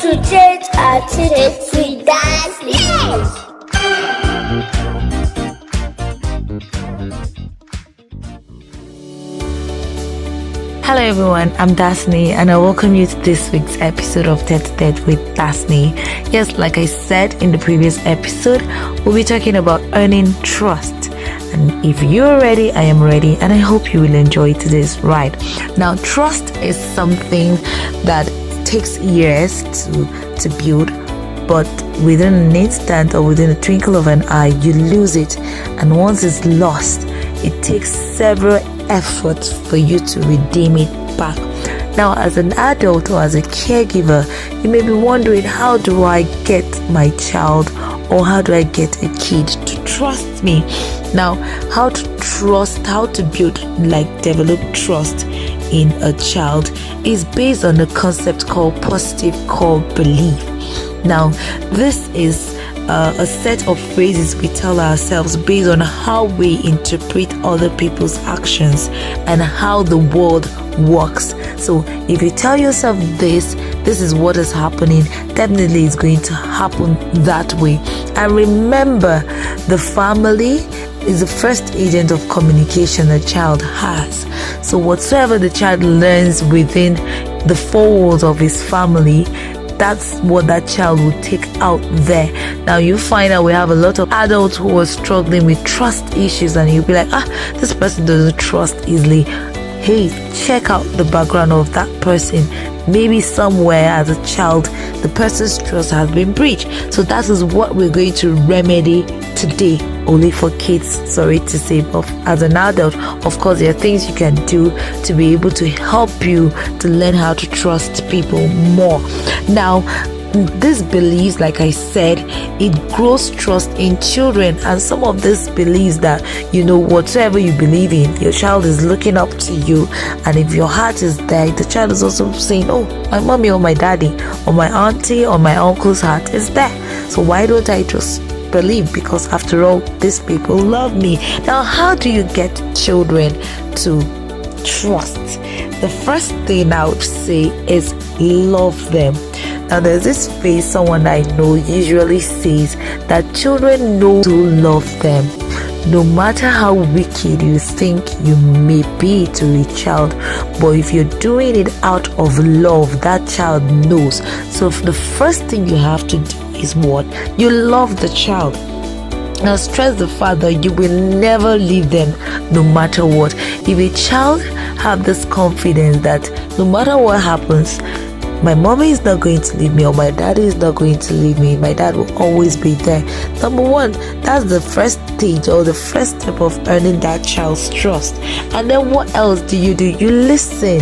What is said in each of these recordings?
to tete-a-tete with Dasny. Hello everyone, I'm Dasny and I welcome you to this week's episode of Tete-a-Tete with Dasny. Yes, like I said in the previous episode, we'll be talking about earning trust. And if you're ready, I am ready, and I hope you will enjoy today's ride. Now, trust is something that takes years to build, but within an instant or within a twinkle of an eye, you lose it. And once it's lost, it takes several efforts for you to redeem it back. Now, as an adult or as a caregiver, you may be wondering, how do I get my child or how do I get a kid to trust me? Now, how to build, develop trust in a child is based on a concept called positive core belief. Now, this is a set of phrases we tell ourselves based on how we interpret other people's actions and how the world works. So if you tell yourself this is what is happening, definitely it's going to happen that way. And remember, the family is the first agent of communication a child has. So whatsoever the child learns within the four walls of his family, that's what that child will take out there. Now you find out we have a lot of adults who are struggling with trust issues, and you'll be like, this person doesn't trust easily. Hey, check out the background of that person. Maybe somewhere as a child, the person's trust has been breached. So that is what we're going to remedy today, only for kids, sorry to say. But as an adult, of course, there are things you can do to be able to help you to learn how to trust people more. Now, these beliefs, like I said, it grows trust in children. And some of these beliefs that, whatsoever you believe in, your child is looking up to you. And if your heart is there, the child is also saying, oh, my mommy or my daddy or my auntie or my uncle's heart is there. So why don't I just believe? Because after all, these people love me. Now, how do you get children to trust? The first thing I would say is love them. Now, there's this phrase someone I know usually says that children know to love them. No matter how wicked you think you may be to a child, but if you're doing it out of love, that child knows. So the first thing you have to do is what? You love the child. Now, stress the fact that you will never leave them no matter what. If a child have this confidence that no matter what happens, my mommy is not going to leave me or my daddy is not going to leave me, my dad will always be there. Number one, that's the first stage or the first step of earning that child's trust. And then what else do? You listen.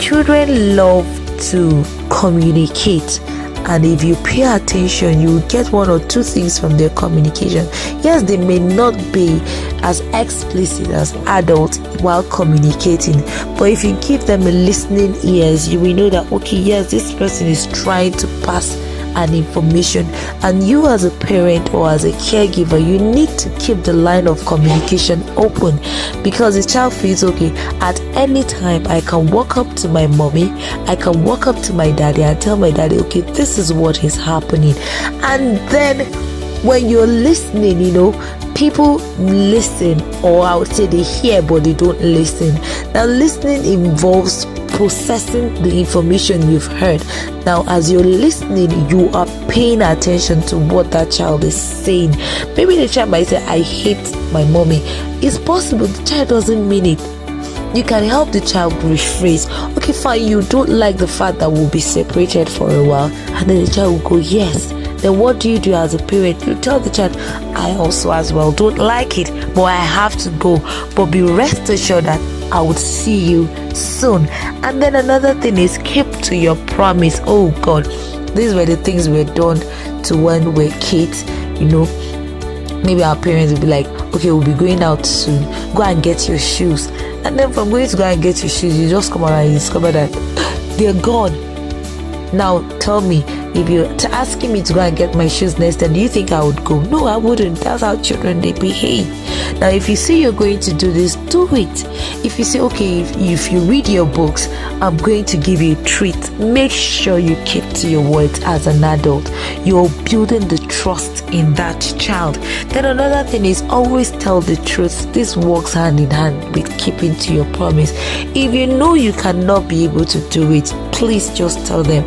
Children love to communicate. And if you pay attention, you will get one or two things from their communication. Yes, they may not be as explicit as adults while communicating, but if you give them a listening ears, you will know that, okay, yes, this person is trying to pass an information. And you as a parent or as a caregiver, you need to keep the line of communication open, because the child feels, okay, at any time I can walk up to my mommy, I can walk up to my daddy and tell my daddy, okay, this is what is happening. And then when you're listening, people listen, or I would say they hear but they don't listen. Now, listening involves processing the information you've heard. Now, as you're listening, you are paying attention to what that child is saying. Maybe the child might say, I hate my mommy. It's possible the child doesn't mean it. You can help the child rephrase. Okay, fine, you don't like the fact that we'll be separated for a while. And then the child will go, yes. Then what do you do as a parent? You tell the child, I also as well don't like it, but I have to go. But be rest assured that I would see you soon. And then another thing is, keep to your promise. Oh God, these were the things we were done to when we were kids. Maybe our parents will be like, okay, we'll be going out soon, go and get your shoes. And then from going to go and get your shoes, you just come around and you discover that they're gone. Now tell me, if you're asking me to go and get my shoes next time, do you think I would go? No, I wouldn't. That's how children, they behave. Now, if you say you're going to do this, do it. If you say, okay, if you read your books, I'm going to give you a treat, make sure you keep to your words as an adult. You're building the trust in that child. Then another thing is always tell the truth. This works hand in hand with keeping to your promise. If you know you cannot be able to do it, please just tell them,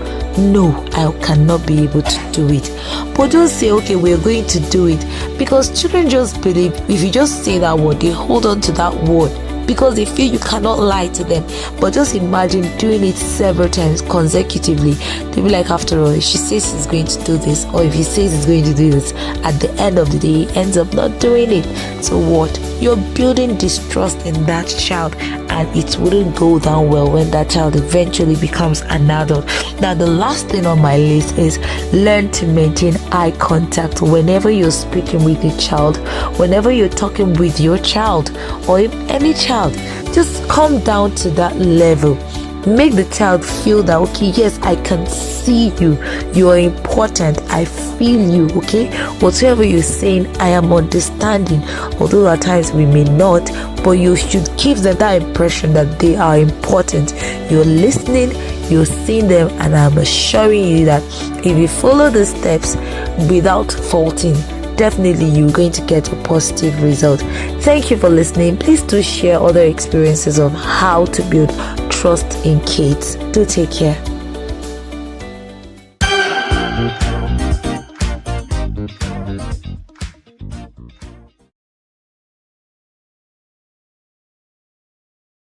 no, I cannot be able to do it. But don't say, okay, we're going to do it, because children just believe if you just say that word, they hold on to that word because they feel you cannot lie to them. But just imagine doing it several times consecutively. They'll be like, after all, if she says she's going to do this, or if he says he's going to do this, at the end of the day, he ends up not doing it. So what? You're building distrust in that child, and it wouldn't go down well when that child eventually becomes an adult. Now, the last thing on my list is learn to maintain eye contact whenever you're speaking with your child, whenever you're talking with your child, or if any child. Just come down to that level. Make the child feel that, okay, yes, I can see you, you are important, I feel you, okay? Whatever you're saying, I am understanding. Although at times we may not, but you should give them that impression that they are important. You're listening, you're seeing them, and I'm assuring you that if you follow the steps without faulting, definitely you're going to get a positive result. Thank you for listening. Please do share other experiences of how to build trust in kids. Do take care.